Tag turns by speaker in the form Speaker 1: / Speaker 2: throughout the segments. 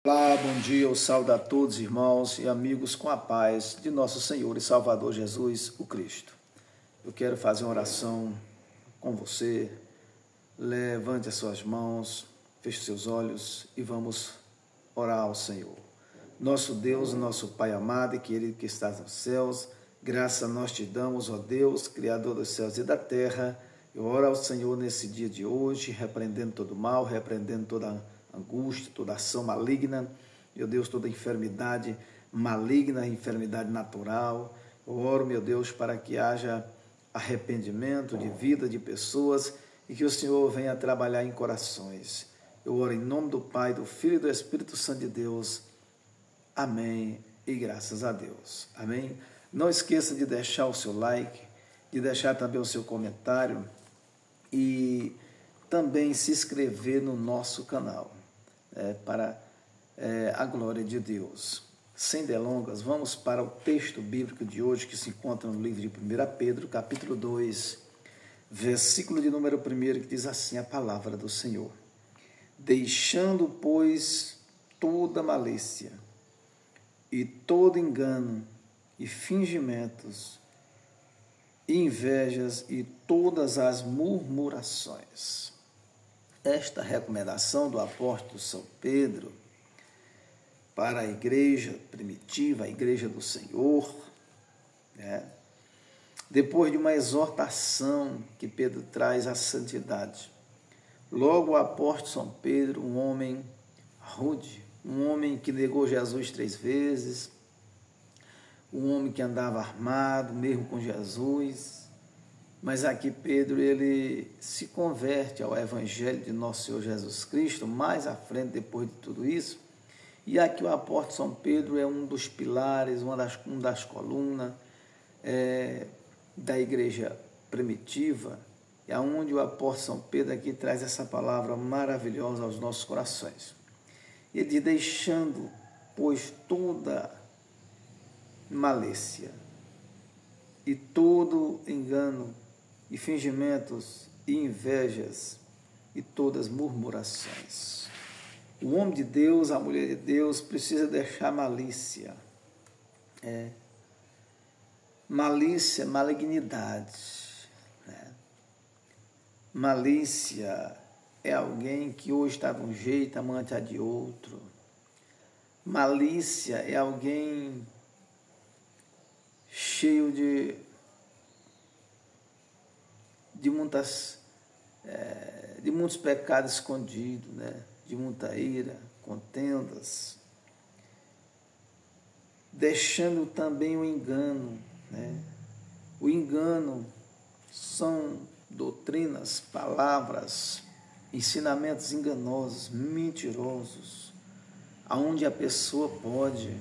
Speaker 1: Olá, bom dia, eu saúdo a todos, irmãos e amigos, com a paz de nosso Senhor e Salvador Jesus, o Cristo. Eu quero fazer uma oração com você. Levante as suas mãos, feche seus olhos e vamos orar ao Senhor. Nosso Deus, nosso Pai amado e querido que estás nos céus, graça nós te damos, ó Deus, Criador dos céus e da terra. Eu oro ao Senhor nesse dia de hoje, repreendendo todo mal, repreendendo toda angústia, toda ação maligna, meu Deus, toda enfermidade maligna, enfermidade natural. Eu oro, meu Deus, para que haja arrependimento de vida de pessoas e que o Senhor venha trabalhar em corações. Eu oro em nome do Pai, do Filho e do Espírito Santo de Deus. Amém e graças a Deus. Amém. Não esqueça de deixar o seu like, de deixar também o seu comentário e também se inscrever no nosso canal. Para a glória de Deus. Sem delongas, vamos para o texto bíblico de hoje, que se encontra no livro de 1 Pedro, capítulo 2, versículo de número 1, que diz assim a palavra do Senhor. Deixando, pois, toda malícia e todo engano e fingimentos, e invejas e todas as murmurações. Esta recomendação do apóstolo São Pedro para a igreja primitiva, a igreja do Senhor, depois de uma exortação que Pedro traz à santidade. Logo o apóstolo São Pedro, um homem rude, um homem que negou Jesus 3 vezes, um homem que andava armado, mesmo com Jesus. Mas aqui Pedro, ele se converte ao Evangelho de nosso Senhor Jesus Cristo, mais à frente, depois de tudo isso. E aqui o apóstolo São Pedro é um dos pilares, uma das colunas da igreja primitiva, é onde o apóstolo São Pedro aqui traz essa palavra maravilhosa aos nossos corações. Ele diz, deixando, pois, toda malícia e todo engano, e fingimentos, e invejas, e todas murmurações. O homem de Deus, a mulher de Deus, precisa deixar malícia. Malícia, malignidade. Malícia é alguém que hoje está de um jeito, amanhã está de outro. Malícia é alguém cheio de muitos pecados escondidos, de muita ira, contendas, deixando também o engano. O engano são doutrinas, palavras, ensinamentos enganosos, mentirosos, aonde a pessoa pode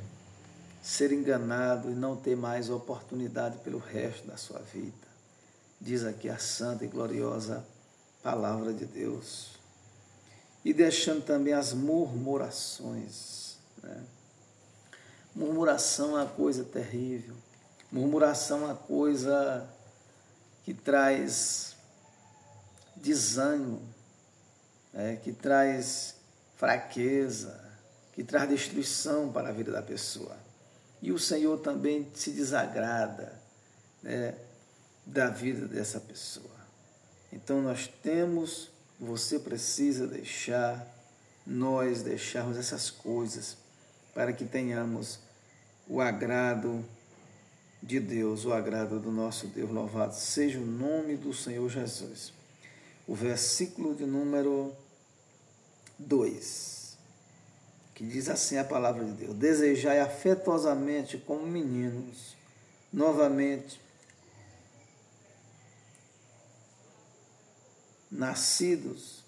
Speaker 1: ser enganado e não ter mais oportunidade pelo resto da sua vida. Diz aqui a santa e gloriosa palavra de Deus. E deixando também as murmurações. Murmuração é uma coisa terrível. Murmuração é uma coisa que traz desânimo, que traz fraqueza, que traz destruição para a vida da pessoa. E o Senhor também se desagrada, da vida dessa pessoa. Então você precisa nós deixarmos essas coisas para que tenhamos o agrado de Deus, o agrado do nosso Deus. Louvado seja o nome do Senhor Jesus. O versículo de número 2, que diz assim a palavra de Deus: desejai afetuosamente como meninos, novamente nascidos,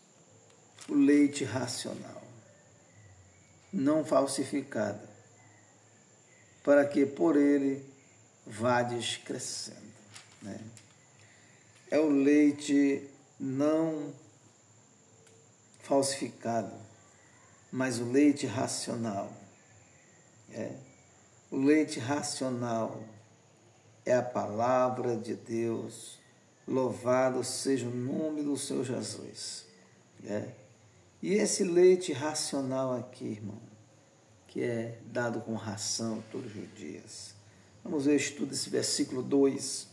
Speaker 1: o leite racional, não falsificado, para que por ele vades crescendo. É o leite não falsificado, mas o leite racional. O leite racional é a palavra de Deus. Louvado seja o nome do Senhor Jesus. E esse leite racional aqui, irmão, que é dado com ração todos os dias. Vamos ver o estudo desse versículo 2,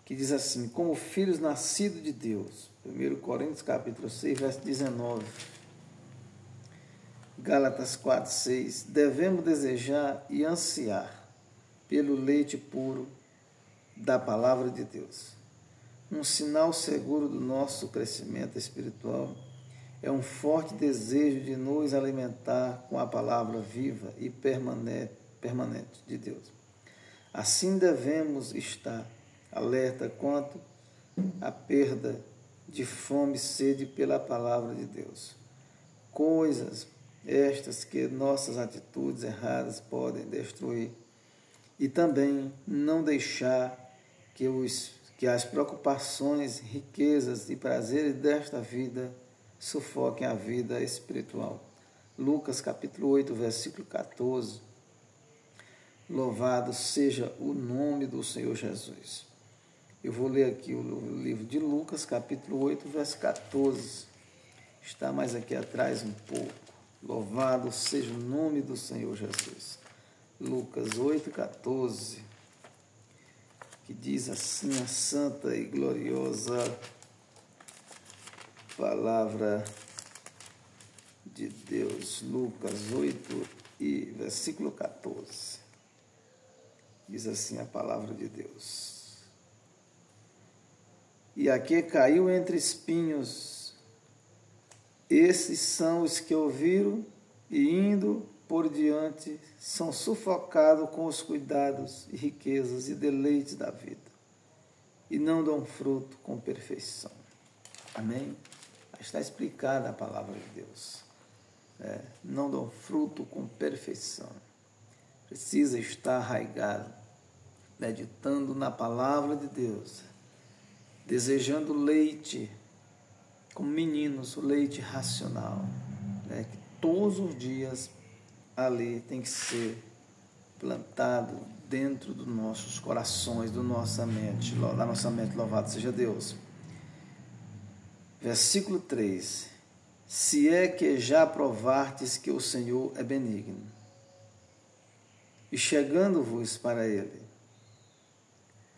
Speaker 1: que diz assim: como filhos nascidos de Deus. 1 Coríntios capítulo 6, verso 19. Gálatas 4, 6. Devemos desejar e ansiar pelo leite puro da palavra de Deus. Um sinal seguro do nosso crescimento espiritual é um forte desejo de nos alimentar com a palavra viva e permanente de Deus. Assim devemos estar alerta quanto à perda de fome e sede pela palavra de Deus. Coisas estas que nossas atitudes erradas podem destruir. E também não deixar que as preocupações, riquezas e prazeres desta vida sufoquem a vida espiritual. Lucas capítulo 8, versículo 14. Louvado seja o nome do Senhor Jesus. Eu vou ler aqui o livro de Lucas, capítulo 8, verso 14. Está mais aqui atrás um pouco. Louvado seja o nome do Senhor Jesus. Lucas 8, 14, que diz assim a santa e gloriosa palavra de Deus. Lucas 8, e versículo 14. Diz assim a palavra de Deus. E aqui caiu entre espinhos. Esses são os que ouviram e, indo por diante, são sufocados com os cuidados e riquezas e deleites da vida, e não dão fruto com perfeição. Amém? Está explicada a palavra de Deus. Não dão fruto com perfeição. Precisa estar arraigado, meditando na palavra de Deus, desejando leite, como meninos, o leite racional, que todos os dias ali tem que ser plantado dentro dos nossos corações, da nossa mente, louvado seja Deus. Versículo 3. Se é que já provastes que o Senhor é benigno, e chegando-vos para ele,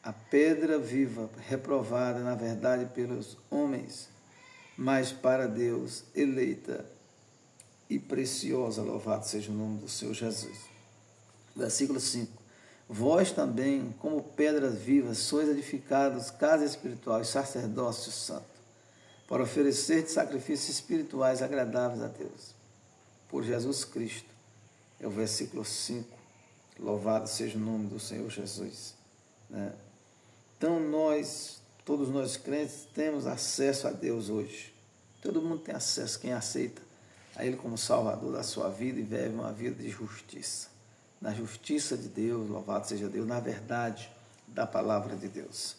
Speaker 1: a pedra viva, reprovada na verdade pelos homens, mas para Deus eleita e preciosa, louvado seja o nome do Senhor Jesus. Versículo 5. Vós também, como pedras vivas, sois edificados casa espiritual e sacerdócio santo, para oferecer sacrifícios espirituais agradáveis a Deus, por Jesus Cristo. É o versículo 5. Louvado seja o nome do Senhor Jesus. Então todos nós crentes, temos acesso a Deus hoje. Todo mundo tem acesso, quem aceita a Ele como Salvador da sua vida e vive uma vida de justiça. Na justiça de Deus, louvado seja Deus, na verdade da palavra de Deus.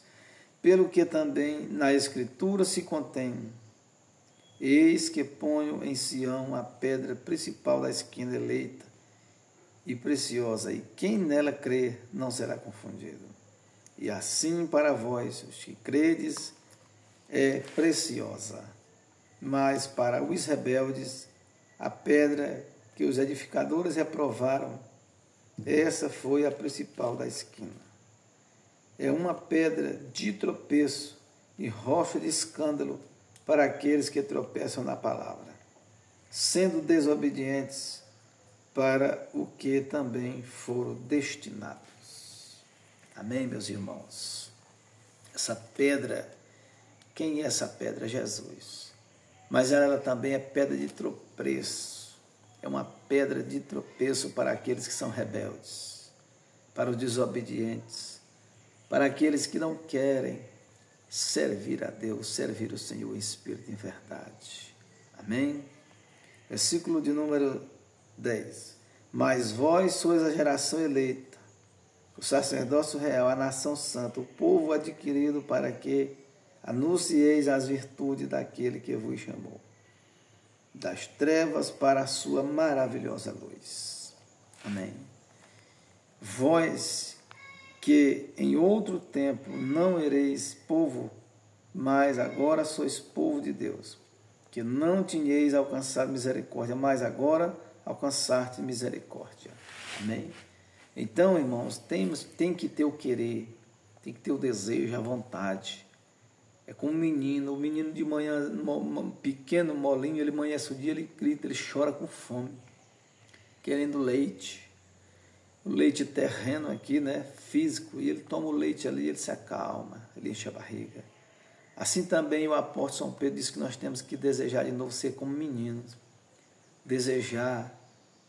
Speaker 1: Pelo que também na Escritura se contém: eis que ponho em Sião a pedra principal da esquina, eleita e preciosa, e quem nela crer não será confundido. E assim para vós, os que credes, é preciosa. Mas para os rebeldes, a pedra que os edificadores reprovaram, essa foi a principal da esquina. É uma pedra de tropeço e rocha de escândalo para aqueles que tropeçam na palavra, sendo desobedientes para o que também foram destinados. Amém, meus irmãos? Essa pedra, quem é essa pedra? Jesus. Mas ela também é pedra de tropeço. É uma pedra de tropeço para aqueles que são rebeldes, para os desobedientes, para aqueles que não querem servir a Deus, servir o Senhor em espírito e em verdade. Amém? Versículo de número 10. Mas vós sois a geração eleita, o sacerdócio real, a nação santa, o povo adquirido, para que anuncieis as virtudes daquele que vos chamou das trevas para a sua maravilhosa luz. Amém. Vós que em outro tempo não ereis povo, mas agora sois povo de Deus, que não tinhais alcançado misericórdia, mas agora alcançar-te misericórdia. Amém? Então, irmãos, tem que ter o querer, tem que ter o desejo, a vontade. É como o menino de manhã, pequeno, molinho, ele amanhece o dia, ele grita, ele chora com fome, querendo leite. O leite terreno aqui, né, físico, e ele toma o leite ali, ele se acalma, ele enche a barriga. Assim também o apóstolo São Pedro diz que nós temos que desejar de novo ser como meninos, desejar,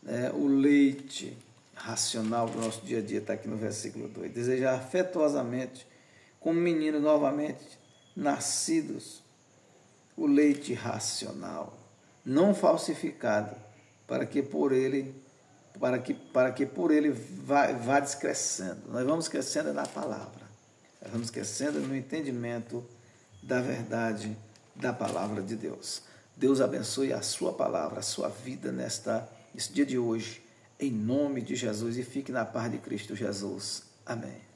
Speaker 1: né, o leite racional do nosso dia a dia, está aqui no versículo 2, desejar afetuosamente, como meninos novamente nascidos, o leite racional, não falsificado, para que por ele vá descrescendo. Nós vamos crescendo na palavra, nós vamos crescendo no entendimento da verdade da palavra de Deus. Deus abençoe a sua palavra, a sua vida nesse dia de hoje, em nome de Jesus, e fique na paz de Cristo Jesus. Amém.